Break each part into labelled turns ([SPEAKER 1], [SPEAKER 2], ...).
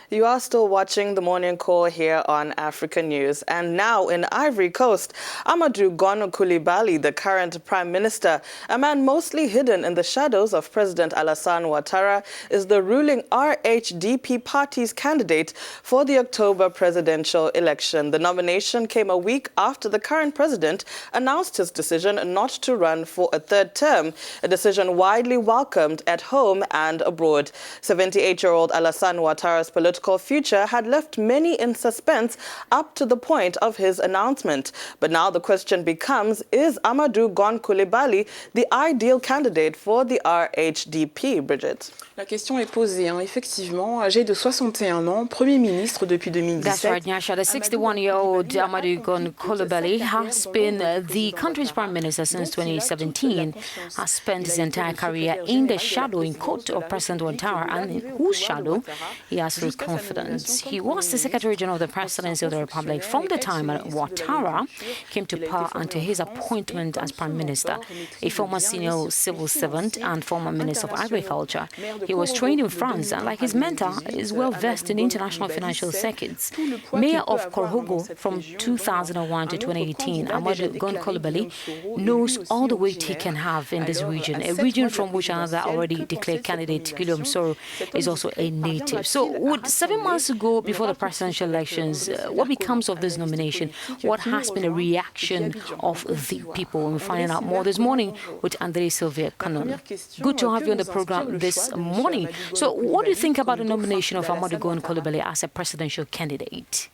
[SPEAKER 1] You are still watching the morning call here on Africanews. And now in Ivory Coast, Amadou Gon Coulibaly, the current Prime Minister, a man mostly hidden in the shadows of President Alassane Ouattara, is the ruling RHDP party's candidate for the October presidential election. The nomination came a week after the current president announced his decision not to run for a third term, a decision widely welcomed at home and abroad. 78-year-old Alassane Ouattara's political future had left many in suspense up to the point of his announcement. But now the question becomes, is Amadou Gon Coulibaly the ideal candidate for the RHDP, Bridget?
[SPEAKER 2] La question est posée, effectivement, âgé de 61 ans, Premier ministre depuis 2017.
[SPEAKER 3] That's right, Nyasha. The 61-year-old Amadou Gon Coulibaly has been the country's prime minister since 2017, has spent his entire career in the shadow in court of President Ouattara, and in whose shadow he has full confidence. He was the Secretary General of the Presidency of the Republic from the time Ouattara came to power until his appointment as prime minister, a former senior civil servant and former minister of agriculture. He was trained in France and, like his mentor, is well-versed in international financial circuits. Mayor of Korhogo from 2001 to 2018, Amadou Gon Coulibaly knows all the weight he can have in this region, a region from which another already declared candidate, Guillaume Soro, is also a native. So, 7 months ago, before the presidential elections, what becomes of this nomination? What has been a reaction of the people? We're finding out more this morning with André Sylvia Canon. Good to have you on the program this morning. So, what do you think about the nomination of Amadou Gon Coulibaly as a presidential candidate?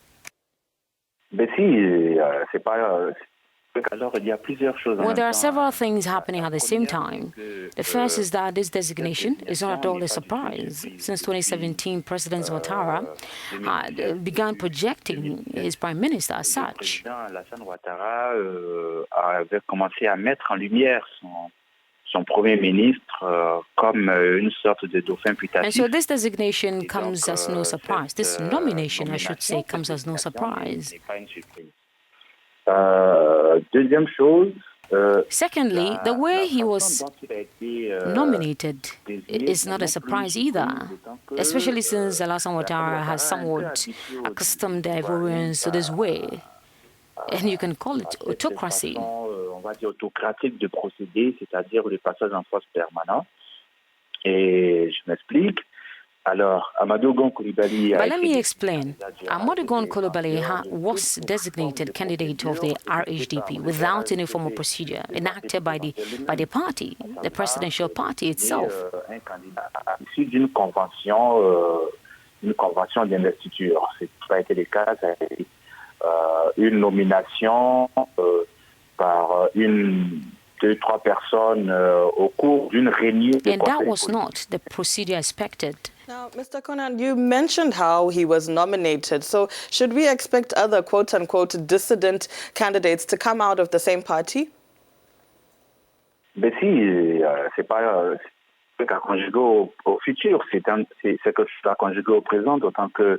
[SPEAKER 3] Well, there are several things happening at the same time. The first is that this designation is not at all a surprise. Since 2017, President Ouattara had begun projecting his prime minister as such.
[SPEAKER 4] Son Premier ministre comme une sorte de dauphin putatif.
[SPEAKER 3] And so this designation comes as no surprise. This nomination, I should say, comes as no surprise.
[SPEAKER 4] Deuxième chose,
[SPEAKER 3] secondly, the way he was nominated is not a surprise either, especially since Alassane Ouattara has somewhat accustomed the Ivorians to this way. And you can call it autocracy.
[SPEAKER 4] On va dire autocratique de procéder, c'est-à-dire le passage en force permanent. Et je m'explique. Alors, Amadou Gon Coulibaly.
[SPEAKER 3] But let me explain. Amadou Gon Coulibaly was designated candidate of the RHDP without any formal procedure enacted by the party, the presidential party itself.
[SPEAKER 4] Un candidat issu d'une convention d'investiture. Ce qui n'a pas été le cas, ça a été une nomination par deux, trois personnes au cours d'une réunion.
[SPEAKER 3] And that was not the procedure expected.
[SPEAKER 1] Now, Mr. Conan, you mentioned how he was nominated. So should we expect other quote-unquote dissident candidates to come out of the same party?
[SPEAKER 4] Ben si, c'est pas à conjuguer au futur, c'est quelque chose à conjuguer au présent, d'autant que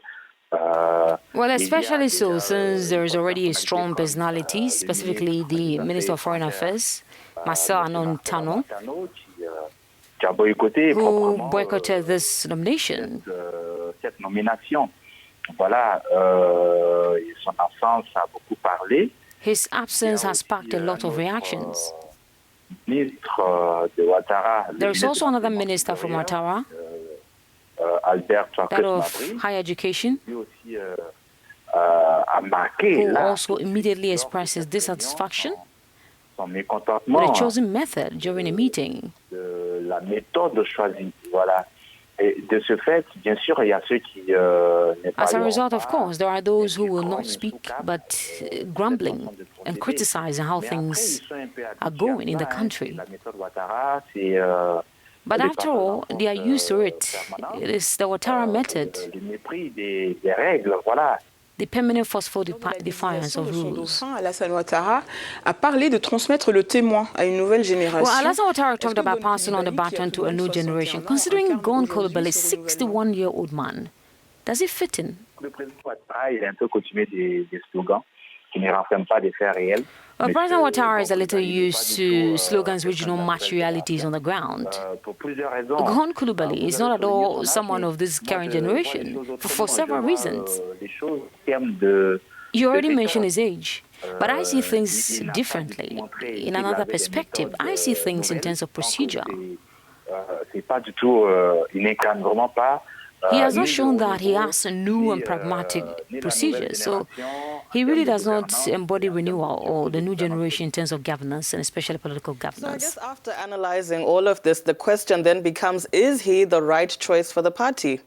[SPEAKER 3] well, especially so, since there is already a strong personality, specifically the Minister of Foreign Affairs, Marcel Anontano, who boycotted this nomination.
[SPEAKER 4] Cette nomination, voilà, son absence a beaucoup parlé.
[SPEAKER 3] His absence has sparked a lot of reactions.
[SPEAKER 4] There
[SPEAKER 3] is also another minister from Ouattara, that of higher education, who also immediately expressed his dissatisfaction with the chosen method during a meeting. As a result, of course, there are those who will not speak, but grumbling and criticizing how things are going in the country. But after all, they are used to it. It is the Ouattara method, the permanent forceful defiance of rules.
[SPEAKER 2] Alassane Ouattara a parlé de transmettre le témoin à une nouvelle génération.
[SPEAKER 3] Well, Alassane Ouattara talked about passing on the baton to a new generation. Considering Gon Coulibaly, a 61-year-old man, does it fit in?
[SPEAKER 4] Le président Ouattara, il a un peu coutumé des slogans. qui ne renferme pas des faits réels.
[SPEAKER 3] President Ouattara is a little used to slogans which do not match realities on the ground. Gon Coulibaly is not at all someone of this current generation, for several reasons. You already mentioned his age, but I see things differently. In another perspective, I see things in terms of procedure. He has not shown that he has a new and pragmatic procedure, so he really does not embody renewal or the new generation in terms of governance and especially political governance.
[SPEAKER 1] So I guess after analyzing all of this, the question then becomes, is he the right choice for the party?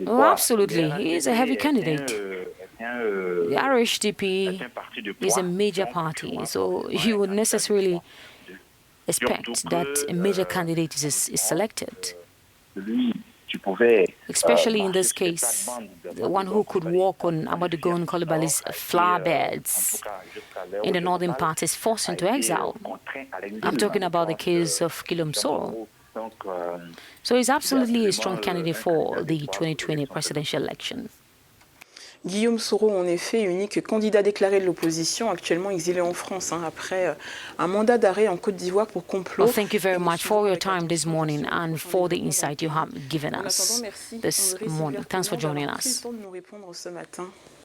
[SPEAKER 3] Oh, absolutely. He is a heavy candidate. The RHDP is a major party, so you would necessarily expect that a major candidate is selected. Especially in this case, the one who could walk on Amadou Gon Coulibaly's flower beds in the northern part is forced into exile. I'm talking about the case of Guillaume Soro. So he's absolutely a strong candidate for the 2020 presidential election.
[SPEAKER 2] Guillaume Soro, en effet, unique candidat déclaré de l'opposition, actuellement exilé en France, après un mandat d'arrêt en Côte d'Ivoire pour complot.
[SPEAKER 3] Well, thank you very much for your time this morning and for the insight you have given us this morning. Thanks for joining us.